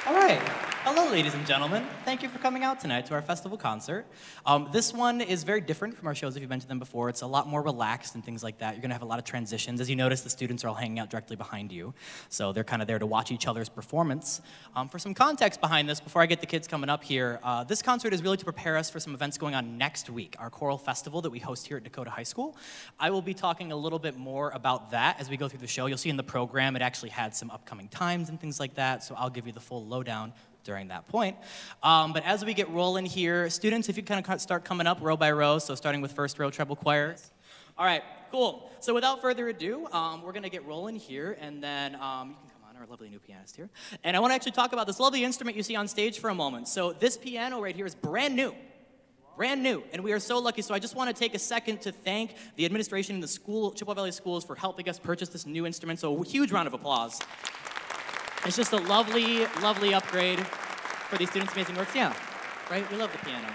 All right. Hello, ladies and gentlemen. Thank you for coming out tonight to our festival concert. This one is very different from our shows if you've been to them before. It's a lot more relaxed and things like that. You're going to have a lot of transitions. As you notice, the students are all hanging out directly behind you. So they're kind of there to watch each other's performance. For some context behind this, before I get the kids coming up here, this concert is really to prepare us for some events going on next week, our choral festival that we host here at Dakota High School. I will be talking a little bit more about that as we go through the show. You'll see in the program it actually had some upcoming times and things like that, so I'll give you the full lowdown during that point. But as we get rolling here, students, if you kind of start coming up row by row, so starting with first row treble choir. All right, cool. So without further ado, we're gonna get rolling here, and then you can come on, our lovely new pianist here. And I wanna actually talk about this lovely instrument you see on stage for a moment. So this piano right here is brand new. Brand new, and we are so lucky. So I just want to take a second to thank the administration in the school, Chippewa Valley Schools, for helping us purchase this new instrument. So a huge round of applause. It's just a lovely, lovely upgrade for these students' amazing works. Yeah, right? We love the piano.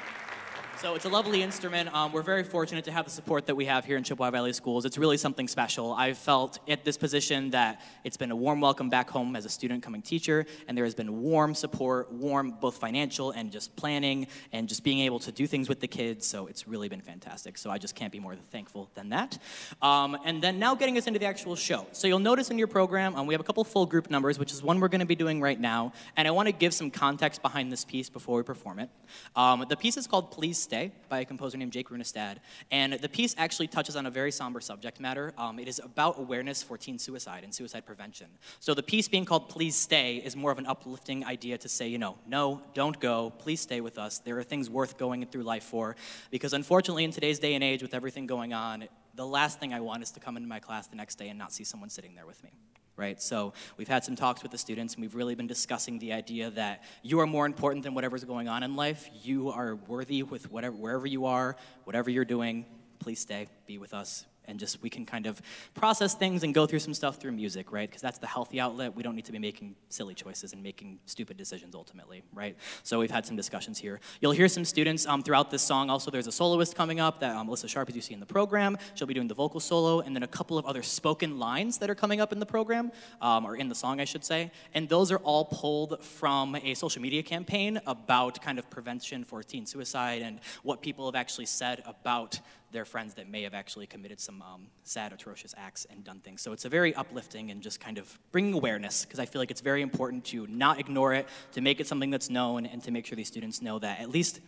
So it's a lovely instrument. We're very fortunate to have the support that we have here in Chippewa Valley Schools. It's really something special. I've felt at this position that it's been a warm welcome back home as a student coming teacher, and there has been warm support, warm both financial and just planning and just being able to do things with the kids. So it's really been fantastic. So I just can't be more thankful than that. And then now getting us into the actual show. So you'll notice in your program, we have a couple full group numbers, which is one we're going to be doing right now. And I want to give some context behind this piece before we perform it. The piece is called Please Stay by a composer named Jake Runestad. And the piece actually touches on a very somber subject matter. It is about awareness for teen suicide and suicide prevention. So the piece being called Please Stay is more of an uplifting idea to say, you know, no, don't go, please stay with us. There are things worth going through life for. Because unfortunately in today's day and age with everything going on, the last thing I want is to come into my class the next day and not see someone sitting there with me. Right? So we've had some talks with the students, and we've really been discussing the idea that you are more important than whatever's going on in life. You are worthy with wherever you are, whatever you're doing. Please stay, be with us, and just we can kind of process things and go through some stuff through music, right? Because that's the healthy outlet. We don't need to be making silly choices and making stupid decisions ultimately, right? So we've had some discussions here. You'll hear some students throughout this song. Also, there's a soloist coming up, that Melissa Sharp, as you see in the program. She'll be doing the vocal solo, and then a couple of other spoken lines that are coming up in the program, or in the song, I should say. And those are all pulled from a social media campaign about kind of prevention for teen suicide and what people have actually said about their friends that may have actually committed some sad, atrocious acts and done things. So it's a very uplifting and just kind of bringing awareness, because I feel like it's very important to not ignore it, to make it something that's known, and to make sure these students know that at least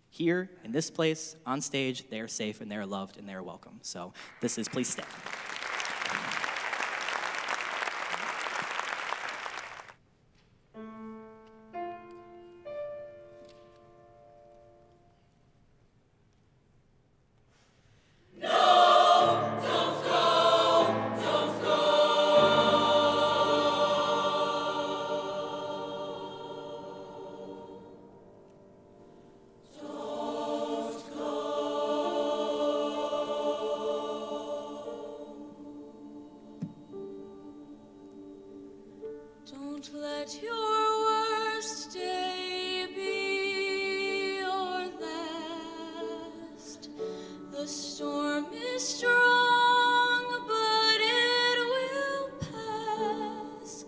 here, in this place, on stage, they're safe and they're loved and they're welcome. So this is Please Stay. Don't let your worst day be your last. The storm is strong, but it will pass.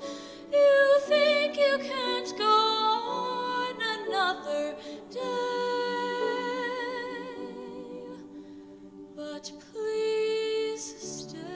You think you can't go on another day, but please stay.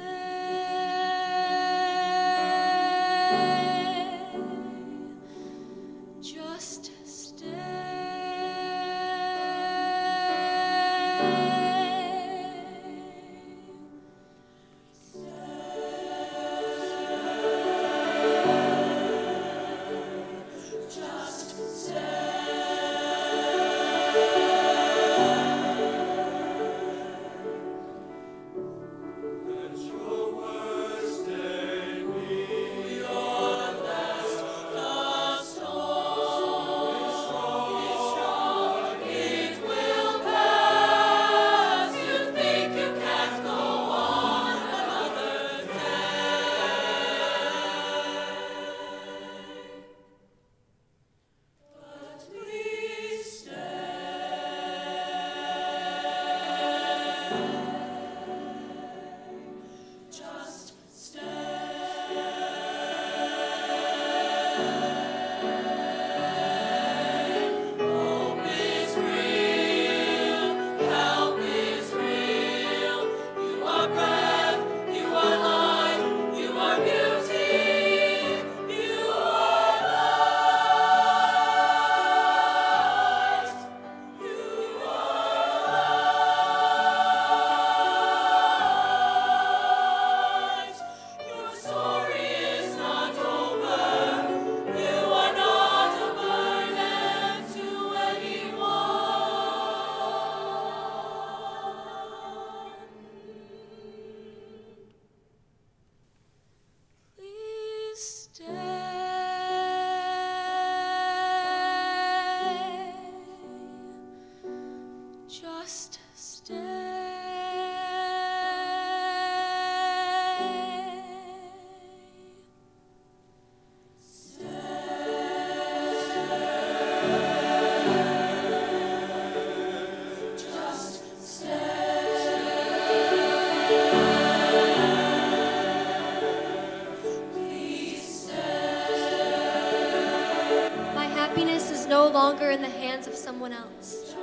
is no longer in the hands of someone else.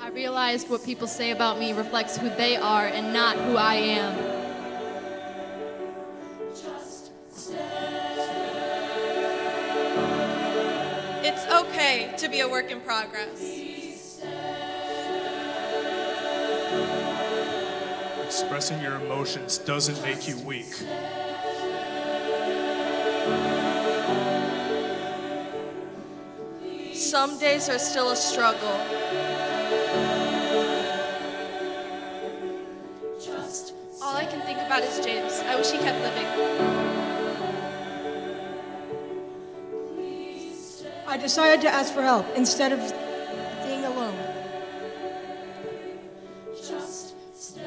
I realized what people say about me reflects who they are and not who I am. It's okay to be a work in progress. Expressing your emotions doesn't make you weak. Some days are still a struggle. All I can think about is James. I wish he kept living. I decided to ask for help instead of being alone.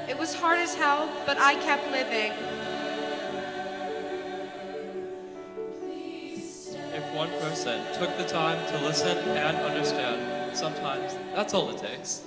It was hard as hell, but I kept living. If one person took the time to listen and understand, sometimes that's all it takes.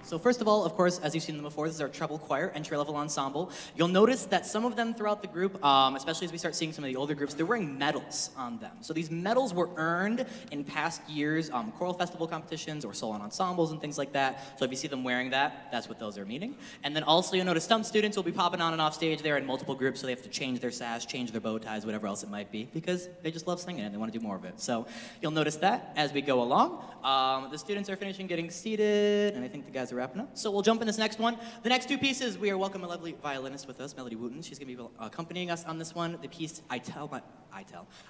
So first of all, of course, as you've seen them before, this is our treble choir, entry-level ensemble. You'll notice that some of them throughout the group, especially as we start seeing some of the older groups, they're wearing medals on them. So these medals were earned in past years, choral festival competitions or solo ensembles and things like that. So if you see them wearing that, that's what those are meaning. And then also you'll notice some students will be popping on and off stage there in multiple groups, so they have to change their sash, change their bow ties, whatever else it might be, because they just love singing and they want to do more of it. So you'll notice that as we go along. The students are finishing getting seated, and I think the guys are wrapping up. So we'll jump in this next one. The next two pieces, we are welcoming a lovely violinist with us, Melody Wooten. She's going to be accompanying us on this one. The piece,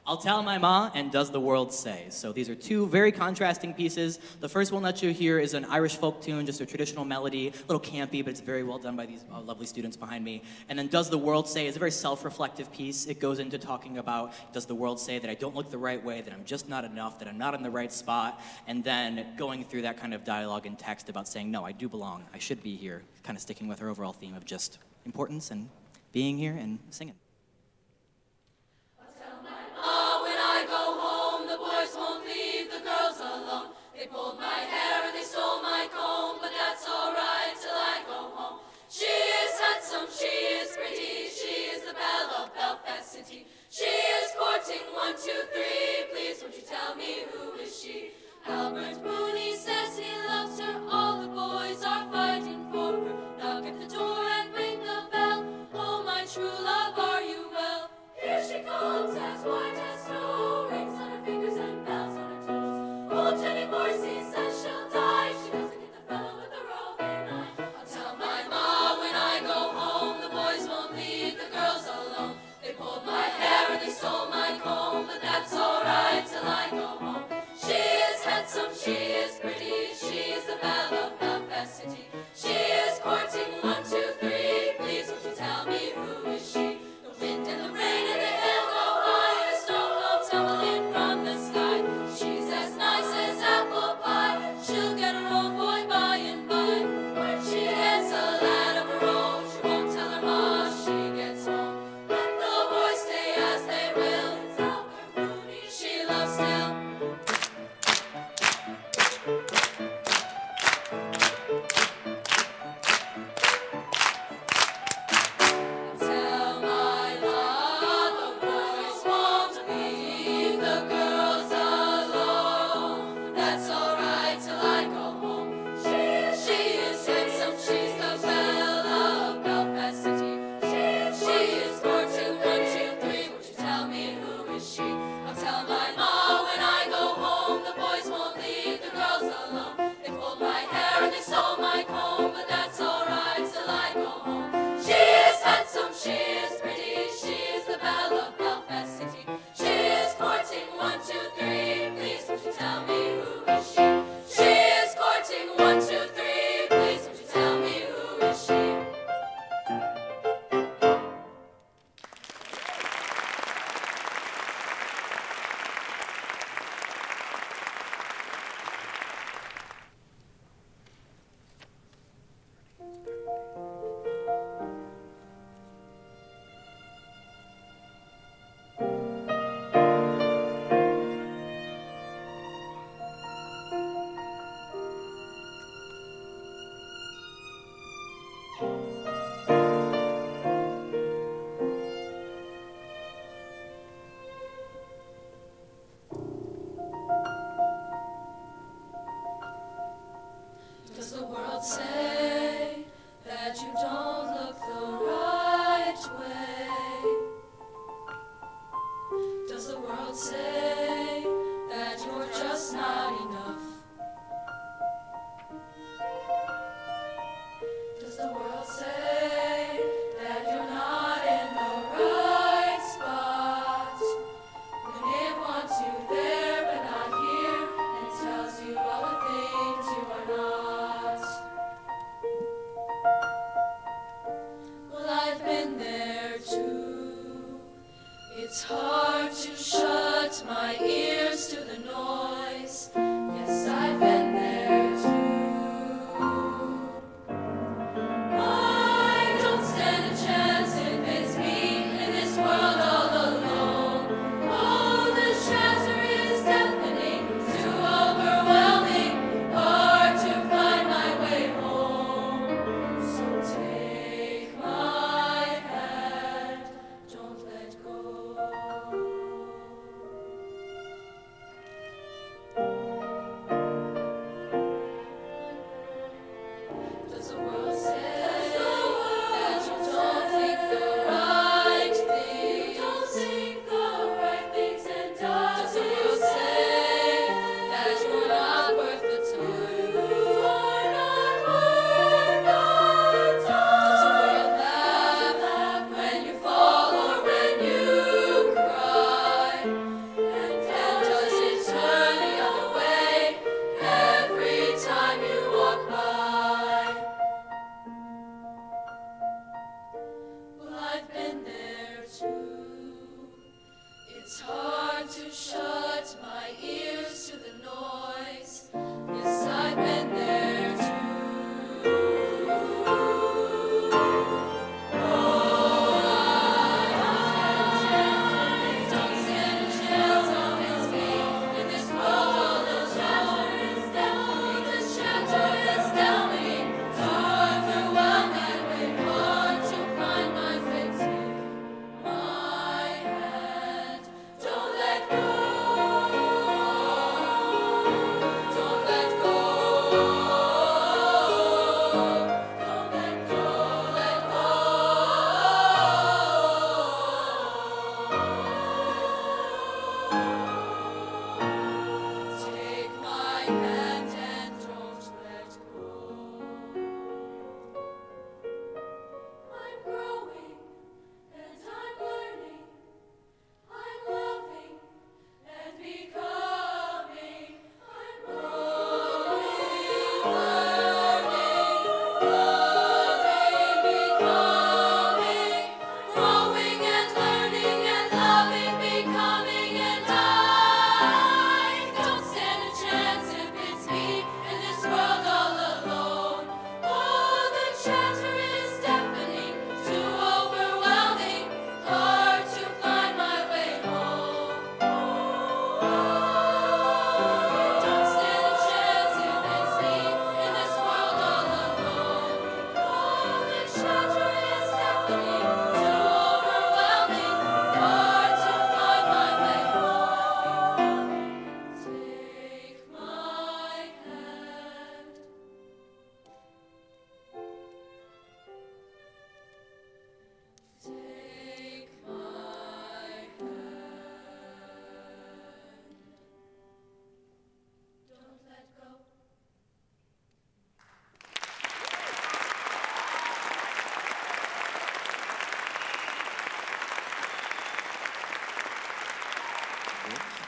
I'll Tell My Ma and Does the World Say. So these are two very contrasting pieces. The first one that you hear is an Irish folk tune, just a traditional melody, a little campy, but it's very well done by these lovely students behind me. And then Does the World Say is a very self-reflective piece. It goes into talking about, does the world say that I don't look the right way, that I'm just not enough, that I'm not in the right spot, and then going through that kind of dialogue and text about saying, no, I do belong, I should be here, kind of sticking with her overall theme of just importance and being here and singing. When I go home, the boys won't leave the girls alone. They pulled my hair and they stole my comb, but that's all right till I go home. She is handsome, she is pretty, she is the belle of Belfast City. She is courting 1, 2, 3, please won't you tell me who is she? Albert Mooney says he loves her, all the boys are fighting for her. Knock at the door and ring the bell, oh my true love, are you well? Here she comes, as white as snow, rings on her fingers and bells on her toes. Old Jenny Morrissey says she'll die, she doesn't get the fellow with the roving eye. I'll tell my ma when I go home, the boys won't leave the girls alone. They pulled my hair and they stole my comb, but that's all right till I go home. She is handsome, she is pretty, she is the belle of Belfast City. She is courting 1, 2, 3, please won't you tell me who is she? The wind and the rain and the hail go high, the snow will tumble in from the sky. She's as nice as apple pie, she'll get her own boy by and by. When she gets a lad of her own, she won't tell her ma she gets home. Let the boys stay as they will, it's Albert Mooney she loves still.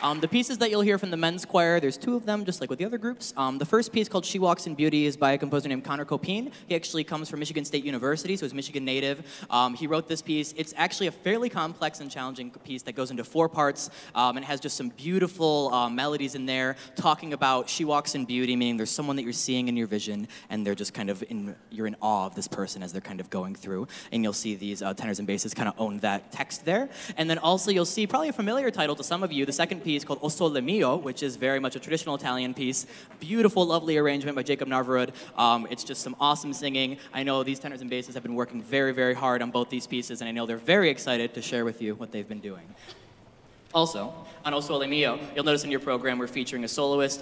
The pieces that you'll hear from the men's choir, there's two of them, just like with the other groups. The first piece, called She Walks in Beauty, is by a composer named Connor Copine. He actually comes from Michigan State University, so he's Michigan native. He wrote this piece. It's actually a fairly complex and challenging piece that goes into 4 parts and has just some beautiful melodies in there talking about she walks in beauty, meaning there's someone that you're seeing in your vision, and they're just kind of you're in awe of this person as they're kind of going through. And you'll see these tenors and basses kind of own that text there. And then also you'll see probably a familiar title to some of you, the second piece called O Sole Mio, which is very much a traditional Italian piece. Beautiful, lovely arrangement by Jacob Narvarud. It's just some awesome singing. I know these tenors and basses have been working very, very hard on both these pieces, and I know they're very excited to share with you what they've been doing. Also, on O Sole Mio, you'll notice in your program we're featuring a soloist,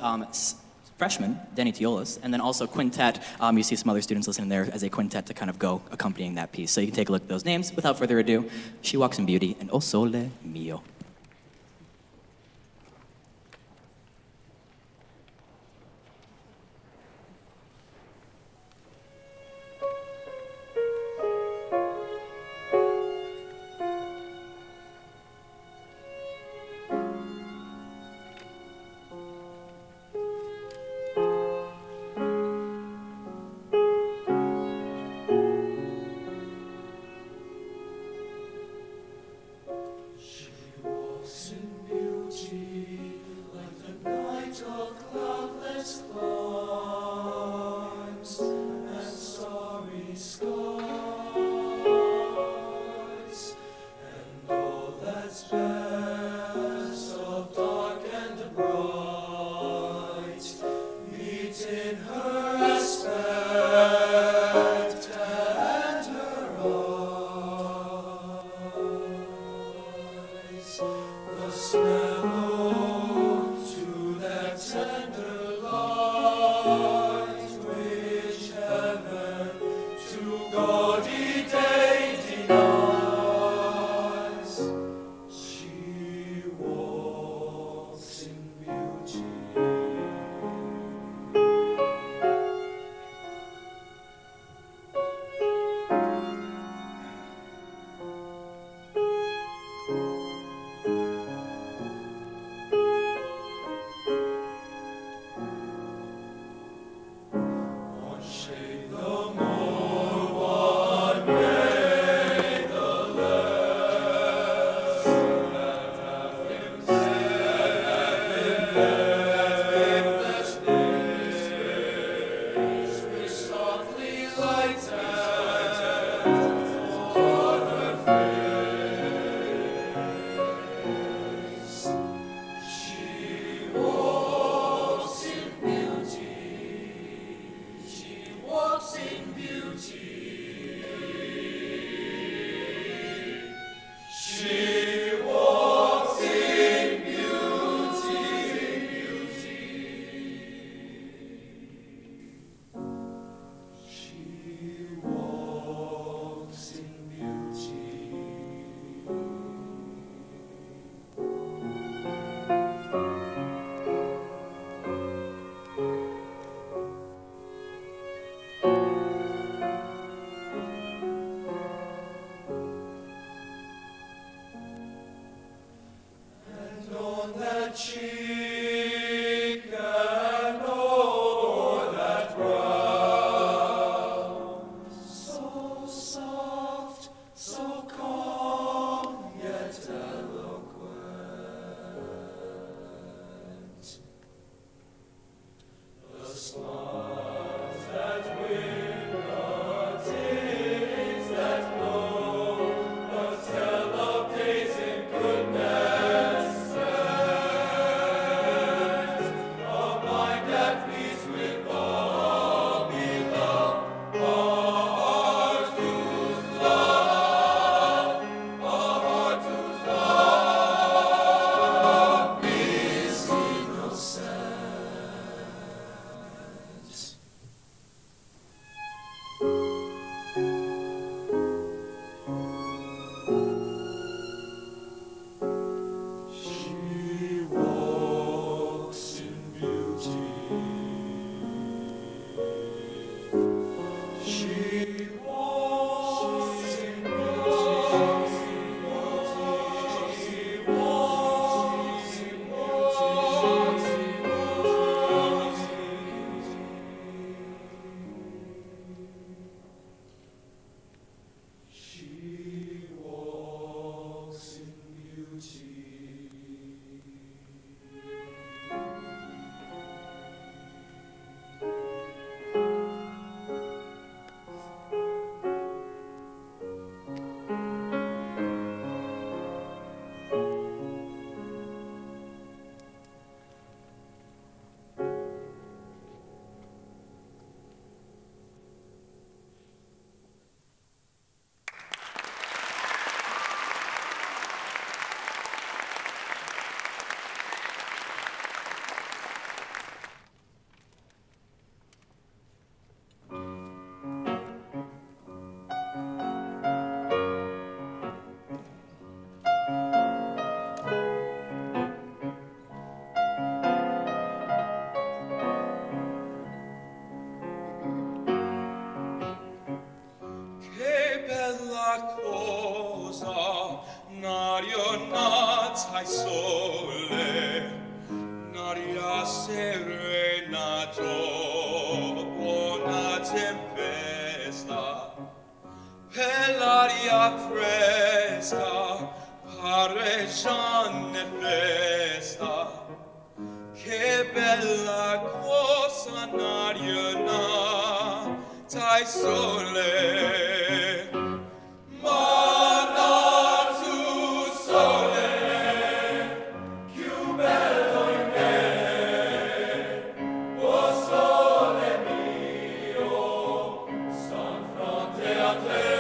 freshman, Danny Tiolas, and then also quintet. You see some other students listening there as a quintet to kind of go accompanying that piece. So you can take a look at those names. Without further ado, She Walks in Beauty and O Sole Mio. sole, n'aria serena dopo una tempesta, per l'aria fresca pare già ne festa. Che bella cosa n'aria dai sole, ma tu sole, più bello in me, o sole mio, son fronte a te.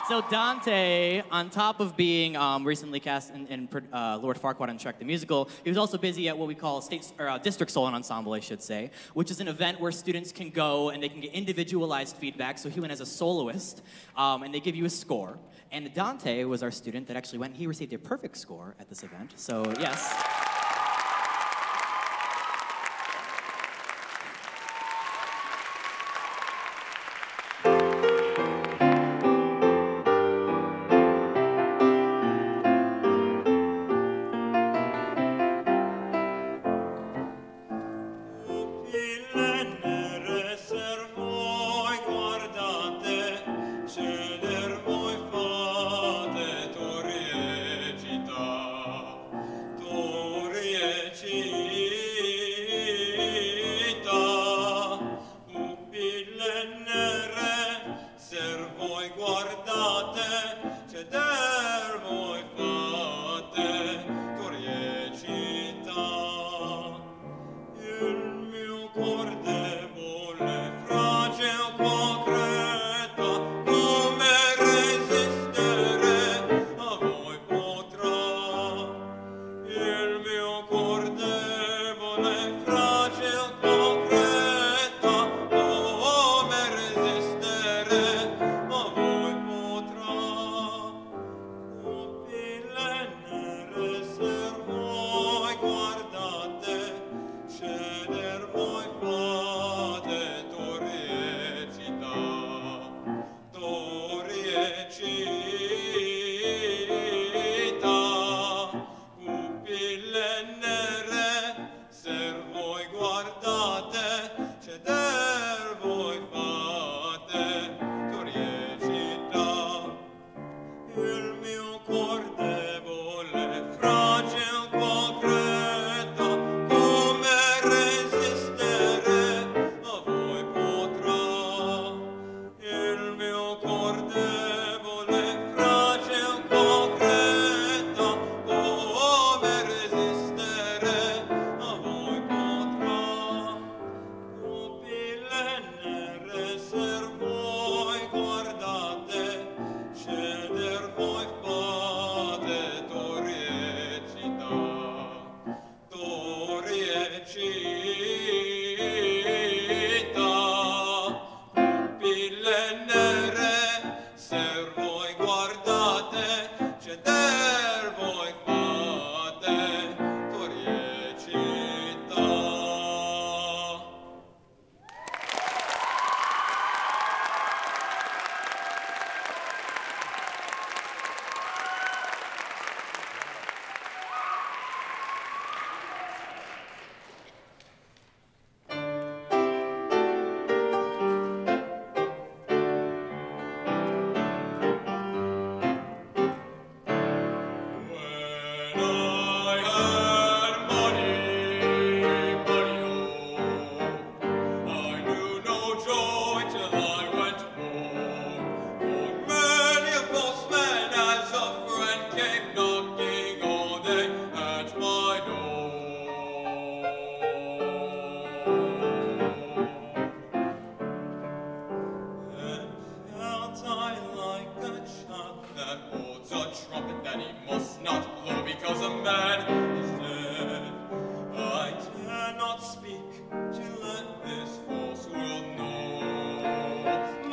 So Dante, on top of being recently cast in Lord Farquaad and Shrek the Musical, he was also busy at what we call District Solo Ensemble, I should say, which is an event where students can go and they can get individualized feedback. So he went as a soloist, and they give you a score. And Dante was our student that actually went, and he received a perfect score at this event. So yes.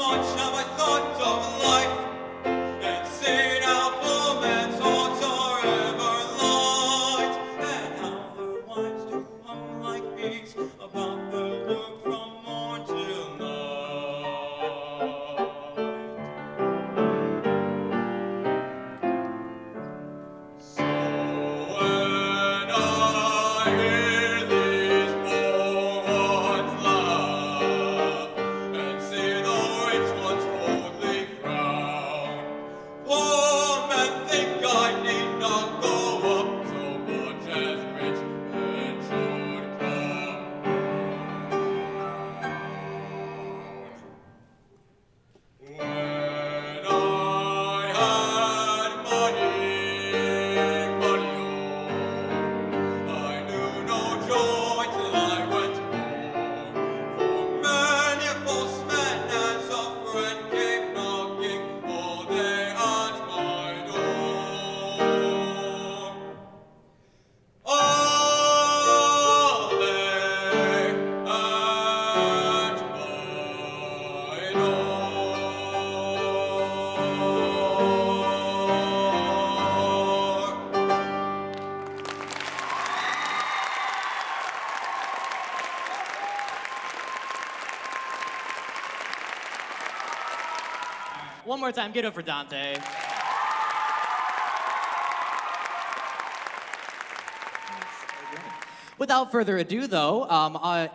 much have I thought of life, and seen how poor men's hearts are ever light, and how their wives do hum like bees about their work from morn till night. So when I hear these poor ones laugh, and see the rich ones coldly frown, poor men think I need not go up so much as rich men should come. When I had money, money, oh, I knew no joy till I went home. For many false men as a friend came knocking all day at my door. All day at my door. One more time, give it up for Dante. Without further ado, though,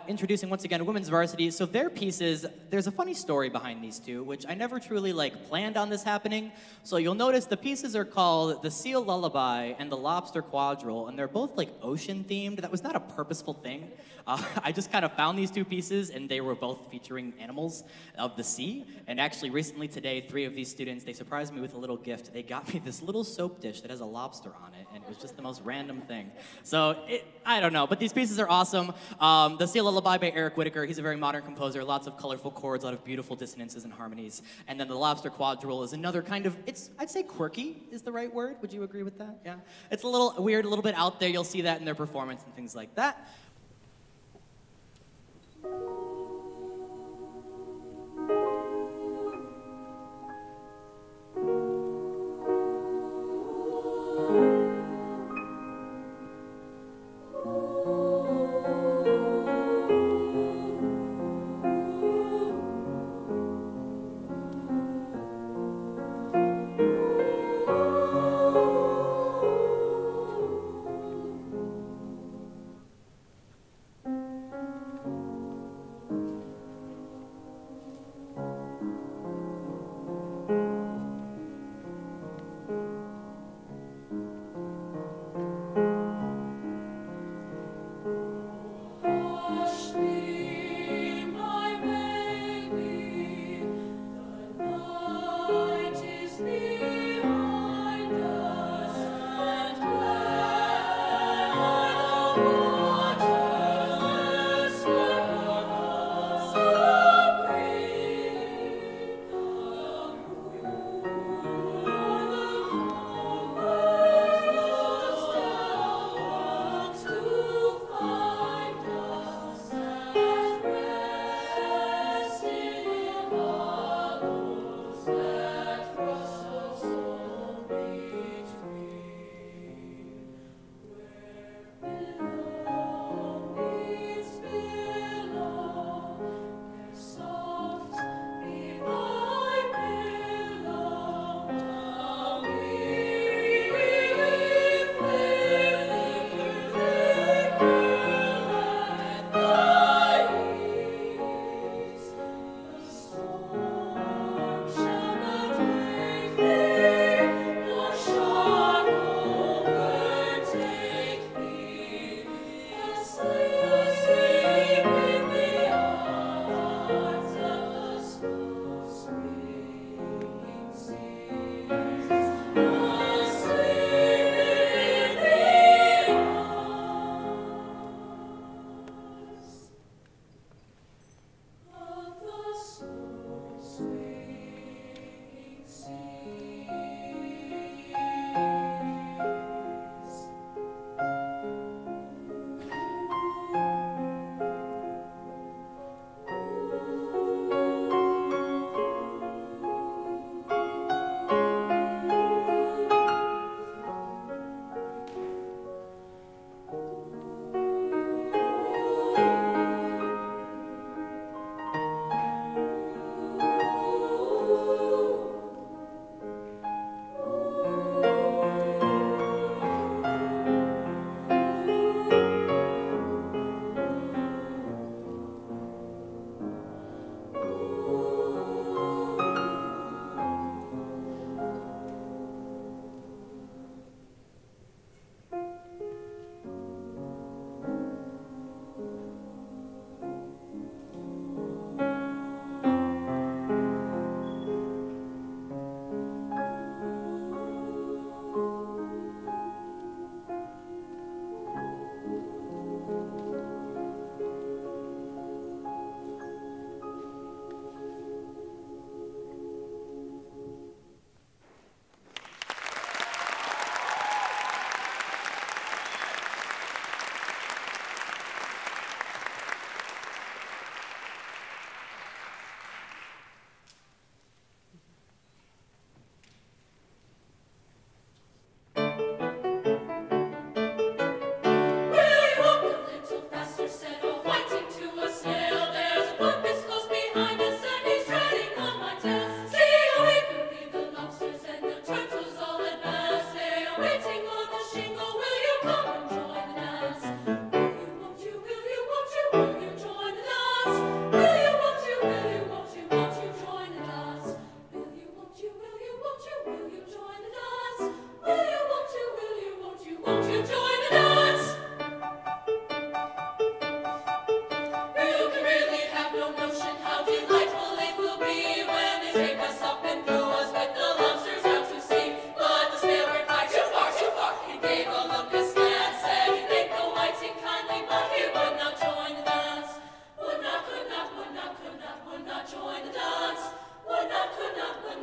introducing once again Women's Varsity. So their pieces, there's a funny story behind these two, which I never truly planned on this happening. So you'll notice the pieces are called The Seal Lullaby and The Lobster Quadrille, and they're both ocean themed. That was not a purposeful thing. I just kind of found these two pieces, and they were both featuring animals of the sea. And actually, recently today, 3 of these students, they surprised me with a little gift. They got me this little soap dish that has a lobster on it, and it was just the most random thing. So I don't know, but these pieces are awesome. The Seal Lullaby by Eric Whitacre, he's a very modern composer, lots of colorful chords, a lot of beautiful dissonances and harmonies. And then the Lobster Quadrille is another kind of, I'd say quirky is the right word. Would you agree with that? Yeah. It's a little weird, a little bit out there. You'll see that in their performance and things like that.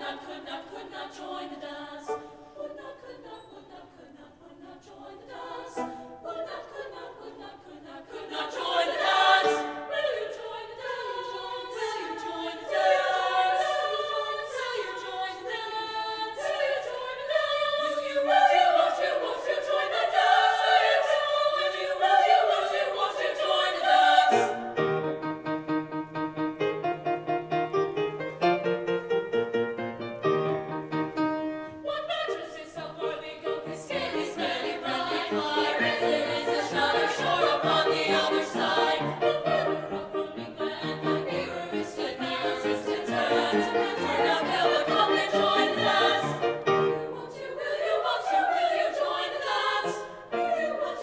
not join the dance. Would not, could not, would not join the dance. Would not, could not join the dance. Will you join the dance? Will you join the dance? Will you join the dance? Will you join the dance? Will you, won't you join the dance? Will you, won't you join the dance? What matters is how far they go, his scaly, smelly, friendly fire. There is a shallow shore upon the other side. No further up from England, and nearer is distant hands. Turn up hill, but come and join the dance. Will you join the dance? Will you, won't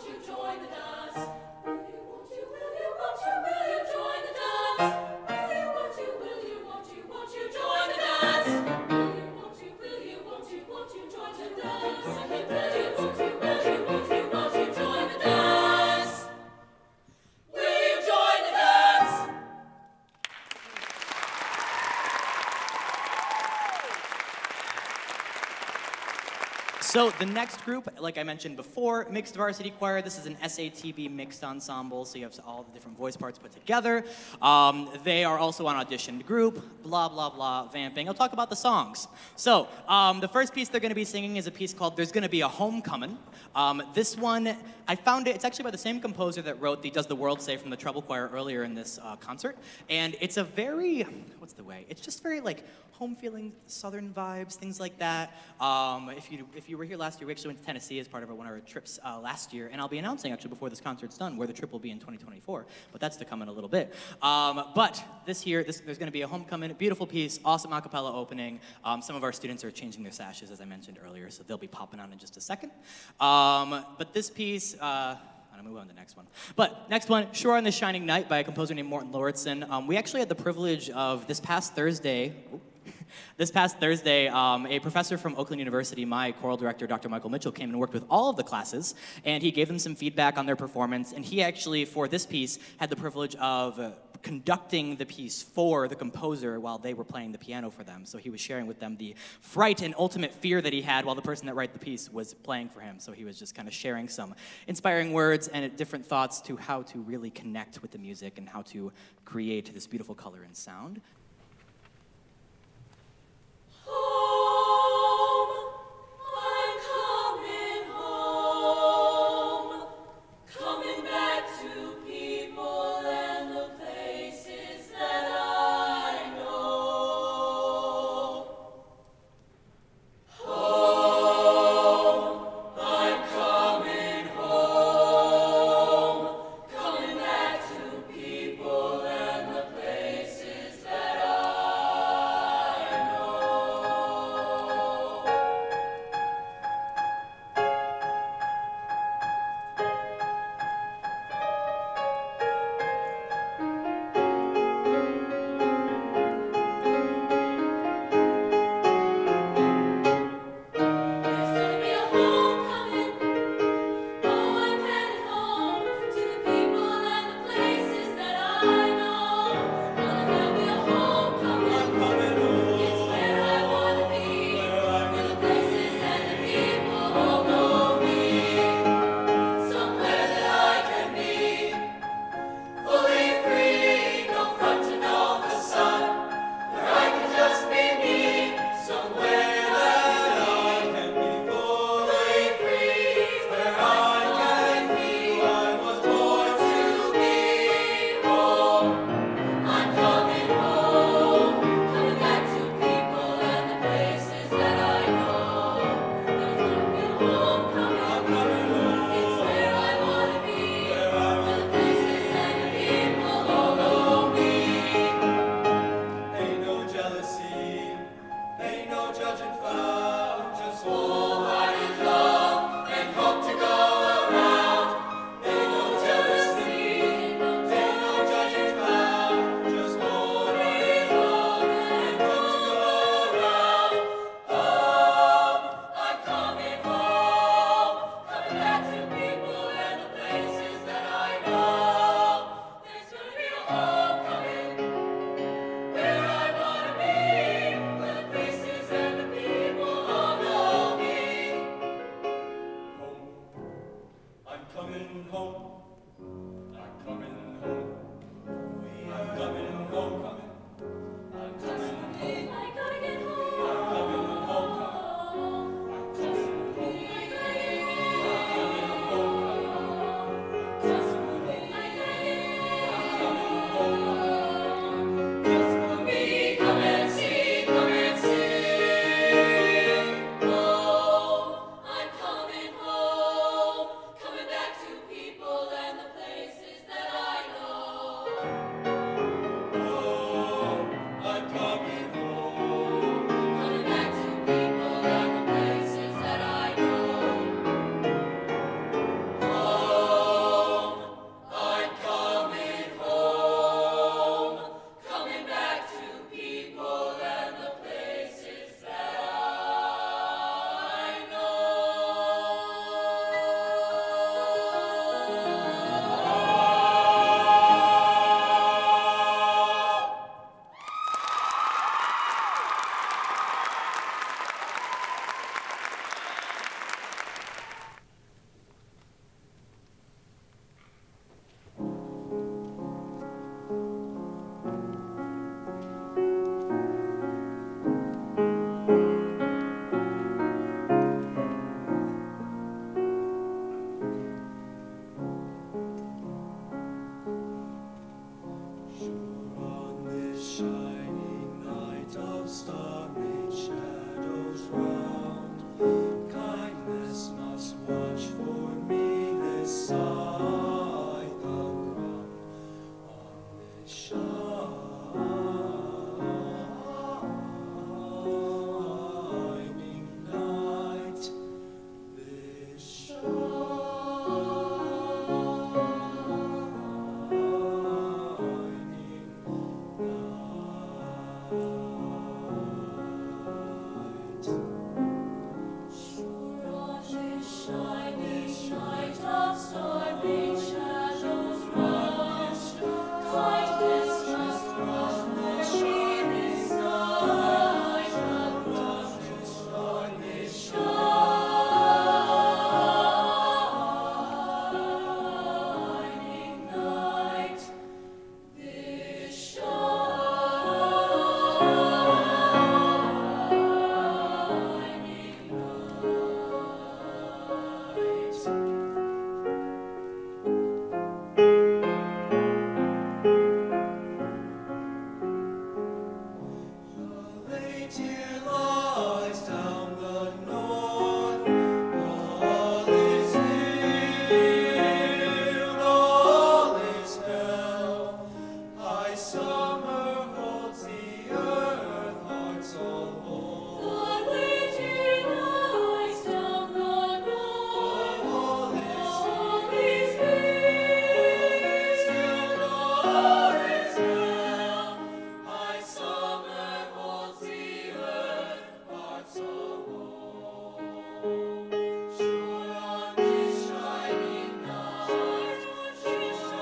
you join the dance? Will you, won't you join the dance? Will you, won't you join the dance? Will you, won't you join the dance? Will you, won't you join the dance? Will you join the dance? So the next group, like I mentioned before, mixed varsity choir. This is an SATB mixed ensemble, so you have all the different voice parts put together. They are also an auditioned group, blah, blah, blah, vamping. I'll talk about the songs. So the first piece they're going to be singing is a piece called There's Gonna Be a Homecoming. This one, I found it's actually by the same composer that wrote the Does the World Say from the Treble Choir earlier in this concert. And it's a very, it's just very like home feeling, southern vibes, things like that. If you were here last year, we actually went to Tennessee as part of one of our trips last year, and I'll be announcing actually before this concert's done where the trip will be in 2024, but that's to come in a little bit. But there's going to be a homecoming, beautiful piece, awesome a cappella opening. Some of our students are changing their sashes, as I mentioned earlier, so they'll be popping on in just a second. But this piece, I'm gonna move on to the next one. But next one, Shore on the Shining Night by a composer named Morton Lauritsen. We actually had the privilege of this past Thursday, a professor from Oakland University, my choral director, Dr. Michael Mitchell, came and worked with all of the classes, and he gave them some feedback on their performance, and he actually, for this piece, had the privilege of conducting the piece for the composer while they were playing the piano for them. So he was sharing with them the fright and ultimate fear that he had while the person that wrote the piece was playing for him. So he was just kind of sharing some inspiring words and different thoughts to how to really connect with the music and how to create this beautiful color and sound. Home, I'm coming home, coming back to people and the places that I know. Home, I'm coming home, coming back to people and the places that I star-made shadows round. Kindness must watch for me this side the ground. On this shining night, this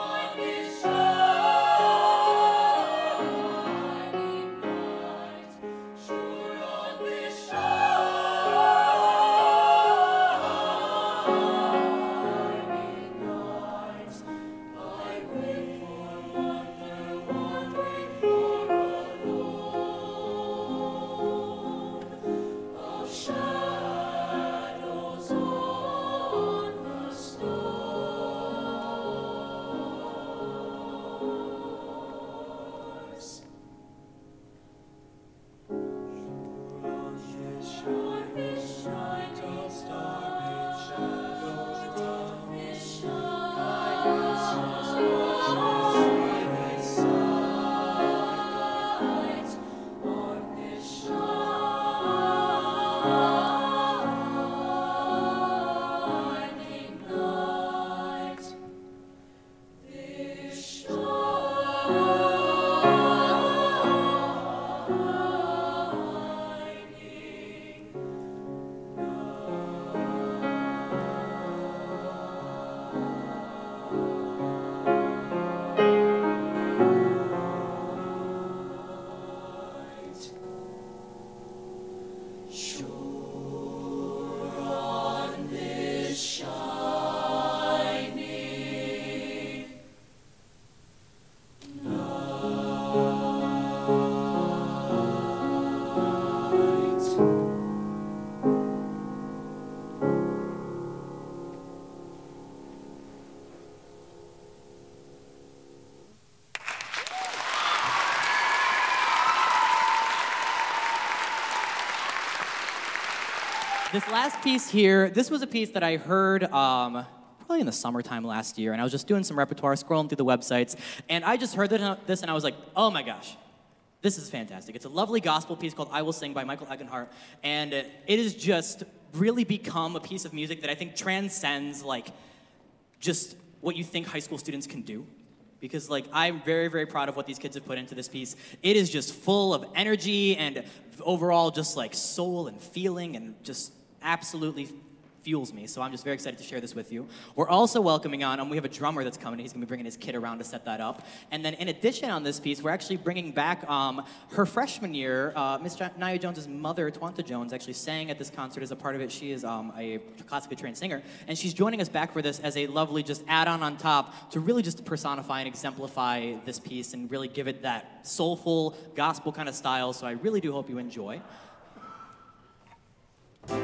This last piece here, this was a piece that I heard probably in the summertime last year, and I was just doing some repertoire, scrolling through the websites, and I just heard this and I was like, oh my gosh, this is fantastic. It's a lovely gospel piece called I Will Sing by Michael Egenhart, and it has just really become a piece of music that I think transcends like just what you think high school students can do. Because like I'm very, very proud of what these kids have put into this piece. It is just full of energy and overall just like soul and feeling and just absolutely fuels me. So I'm just very excited to share this with you. We're also welcoming on, we have a drummer that's coming. He's gonna be bringing his kit around to set that up. And then in addition on this piece, we're actually bringing back her freshman year, Miss Nia Jones's mother, Twanta Jones, actually sang at this concert as a part of it. She is a classically trained singer. And she's joining us back for this as a lovely just add-on on top to really just personify and exemplify this piece and really give it that soulful gospel kind of style. So I really do hope you enjoy. We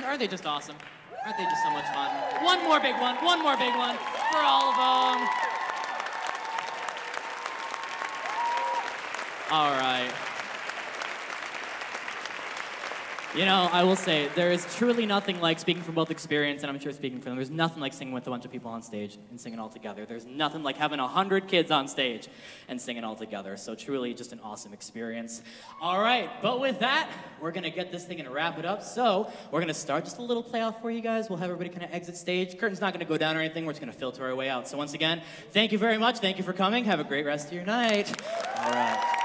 Aren't they just awesome? Aren't they just so much fun? One more big one for all of them. All right. You know, I will say, there is truly nothing like, speaking from both experience, and I'm sure speaking for them, there's nothing like singing with a bunch of people on stage and singing all together. There's nothing like having 100 kids on stage and singing all together. So truly just an awesome experience. All right, but with that, we're gonna get this thing and wrap it up. So we're gonna start just a little playoff for you guys. We'll have everybody kind of exit stage. Curtain's not gonna go down or anything. We're just gonna filter our way out. So once again, thank you very much. Thank you for coming. Have a great rest of your night. All right.